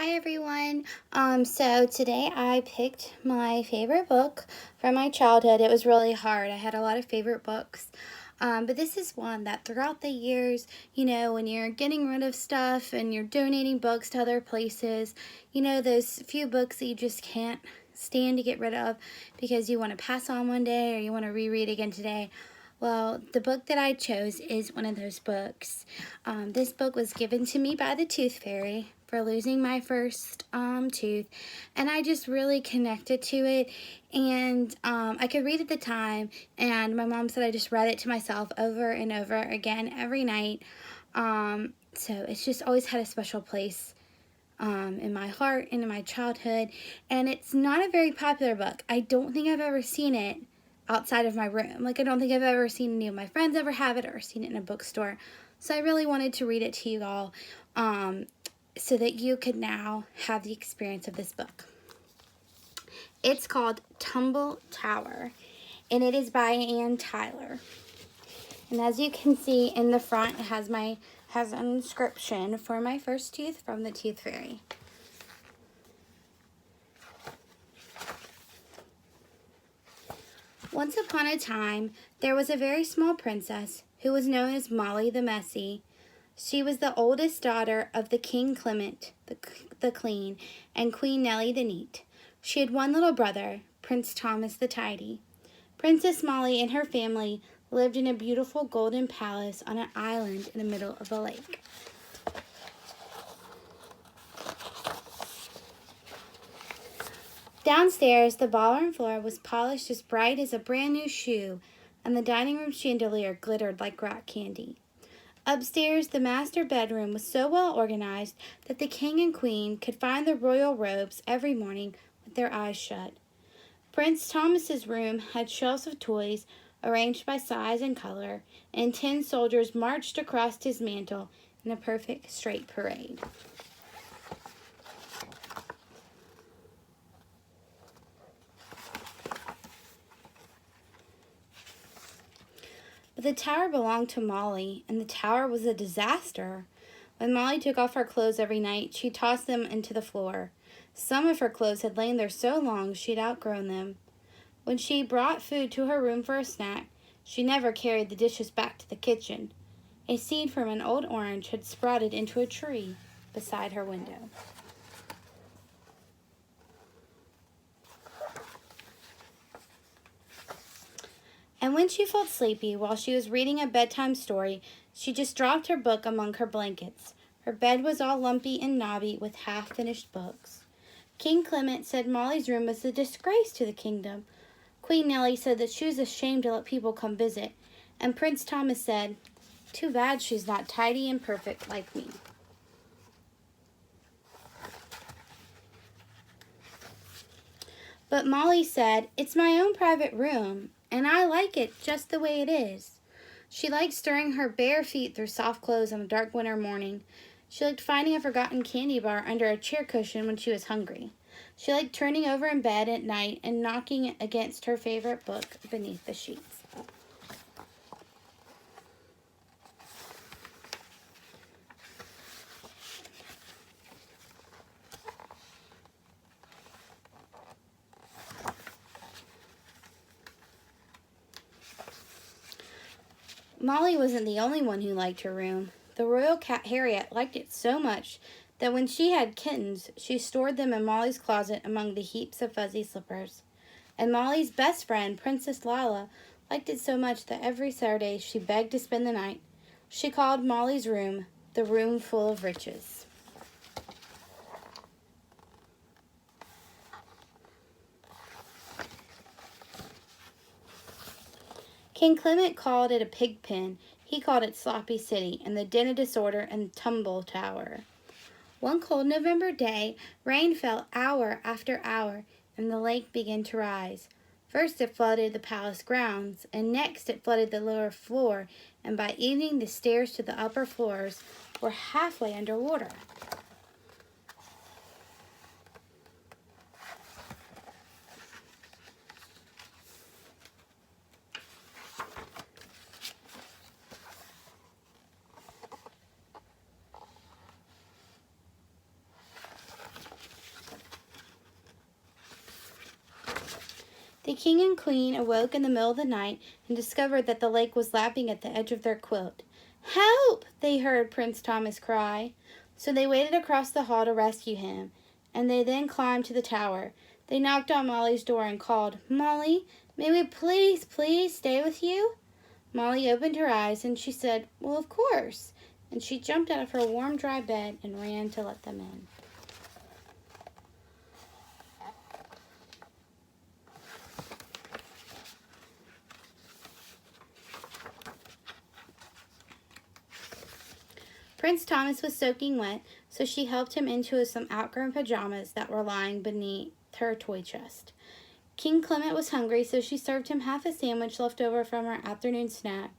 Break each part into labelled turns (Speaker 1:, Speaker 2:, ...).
Speaker 1: Hi everyone. So today I picked my favorite book from my childhood. It was really hard. I had a lot of favorite books. But this is one that throughout the years, when you're getting rid of stuff and you're donating books to other places, those few books that you just can't stand to get rid of because you want to pass on one day or you want to reread again today. Well, the book that I chose is one of those books. This book was given to me by the Tooth Fairy for losing my first tooth, and I just really connected to it, and I could read at the time, and my mom said I just read it to myself over and over again every night, so it's just always had a special place in my heart and in my childhood, and it's not a very popular book. I don't think I've ever seen it outside of my room. Like, I don't think I've ever seen any of my friends ever have it or seen it in a bookstore. So I really wanted to read it to you all so that you could now have the experience of this book. It's called Tumble Tower, and it is by Anne Tyler. And as you can see in the front, it has an inscription for my first tooth from the Tooth Fairy. Once upon a time, there was a very small princess who was known as Molly the Messy. She was the oldest daughter of the King Clement the Clean and Queen Nellie the Neat. She had one little brother, Prince Thomas the Tidy. Princess Molly and her family lived in a beautiful golden palace on an island in the middle of a lake. Downstairs, the ballroom floor was polished as bright as a brand new shoe, and the dining room chandelier glittered like rock candy. Upstairs, the master bedroom was so well organized that the king and queen could find the royal robes every morning with their eyes shut. Prince Thomas's room had shelves of toys arranged by size and color, and 10 soldiers marched across his mantle in a perfect straight parade. But the tower belonged to Molly, and the tower was a disaster. When Molly took off her clothes every night, she tossed them into the floor. Some of her clothes had lain there so long she'd outgrown them. When she brought food to her room for a snack, she never carried the dishes back to the kitchen. A seed from an old orange had sprouted into a tree beside her window. And when she felt sleepy while she was reading a bedtime story, she just dropped her book among her blankets. Her bed was all lumpy and knobby with half-finished books. King Clement said Molly's room was a disgrace to the kingdom. Queen Nellie said that she was ashamed to let people come visit. And Prince Thomas said, "Too bad she's not tidy and perfect like me." But Molly said, "It's my own private room, and I like it just the way it is." She liked stirring her bare feet through soft clothes on a dark winter morning. She liked finding a forgotten candy bar under a chair cushion when she was hungry. She liked turning over in bed at night and knocking against her favorite book beneath the sheets. Molly wasn't the only one who liked her room. The royal cat Harriet liked it so much that when she had kittens, she stored them in Molly's closet among the heaps of fuzzy slippers. And Molly's best friend, Princess Lila, liked it so much that every Saturday she begged to spend the night. She called Molly's room the room full of riches. King Clement called it a pig pen. He called it Sloppy City and the Den of Disorder and Tumble Tower. One cold November day, rain fell hour after hour, and the lake began to rise. First it flooded the palace grounds, and next it flooded the lower floor, and by evening the stairs to the upper floors were halfway underwater. The king and queen awoke in the middle of the night and discovered that the lake was lapping at the edge of their quilt. "Help!" they heard Prince Thomas cry. So they waded across the hall to rescue him, and they then climbed to the tower. They knocked on Molly's door and called, "Molly, may we please stay with you?" Molly opened her eyes and she said, "Well, of course." And she jumped out of her warm, dry bed and ran to let them in. Prince Thomas was soaking wet, so she helped him into some outgrown pajamas that were lying beneath her toy chest. King Clement was hungry, so she served him half a sandwich left over from her afternoon snack.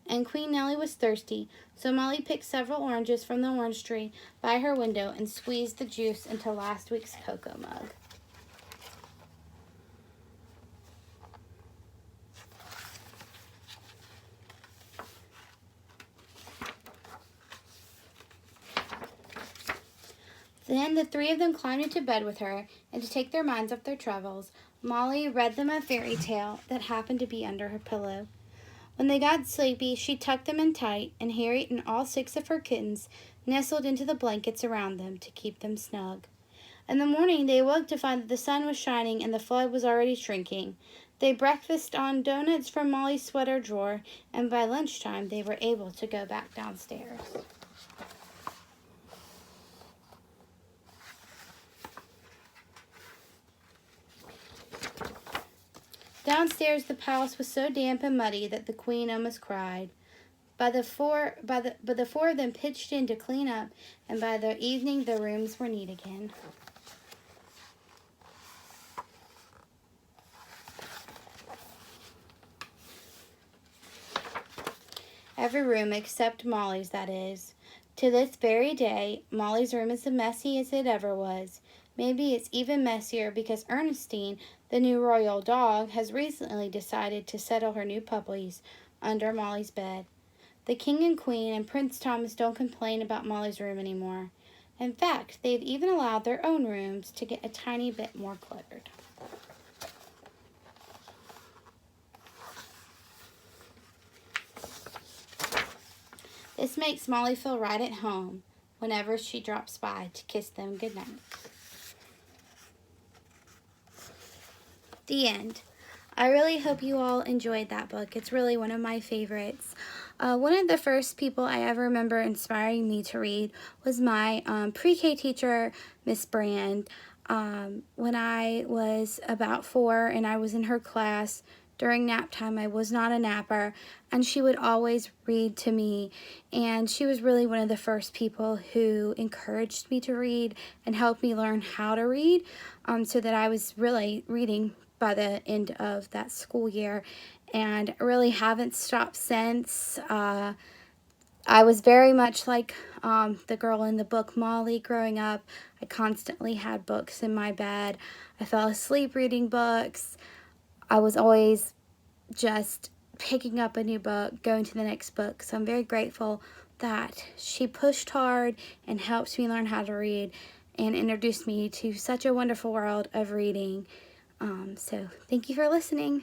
Speaker 1: And Queen Nellie was thirsty, so Molly picked several oranges from the orange tree by her window and squeezed the juice into last week's cocoa mug. Then the three of them climbed into bed with her, and to take their minds off their troubles, Molly read them a fairy tale that happened to be under her pillow. When they got sleepy, she tucked them in tight, and Harriet and all 6 of her kittens nestled into the blankets around them to keep them snug. In the morning, they awoke to find that the sun was shining and the flood was already shrinking. They breakfasted on donuts from Molly's sweater drawer, and by lunchtime, they were able to go back downstairs. Downstairs, the palace was so damp and muddy that the queen almost cried. But the four of them pitched in to clean up, and by the evening, the rooms were neat again. Every room except Molly's, that is. To this very day, Molly's room is as messy as it ever was. Maybe it's even messier because Ernestine, the new royal dog, has recently decided to settle her new puppies under Molly's bed. The king and queen and Prince Thomas don't complain about Molly's room anymore. In fact, they've even allowed their own rooms to get a tiny bit more cluttered. This makes Molly feel right at home whenever she drops by to kiss them goodnight. The end. I really hope you all enjoyed that book. It's really one of my favorites. One of the first people I ever remember inspiring me to read was my pre-K teacher, Miss Brand. When I was about 4 and I was in her class during nap time, I was not a napper, and she would always read to me. And she was really one of the first people who encouraged me to read and helped me learn how to read, so that I was really reading by the end of that school year, and really haven't stopped since. I was very much like the girl in the book Molly growing up. I constantly had books in my bed. I fell asleep reading books. I was always just picking up a new book, going to the next book. So I'm very grateful that she pushed hard and helped me learn how to read and introduced me to such a wonderful world of reading. So thank you for listening.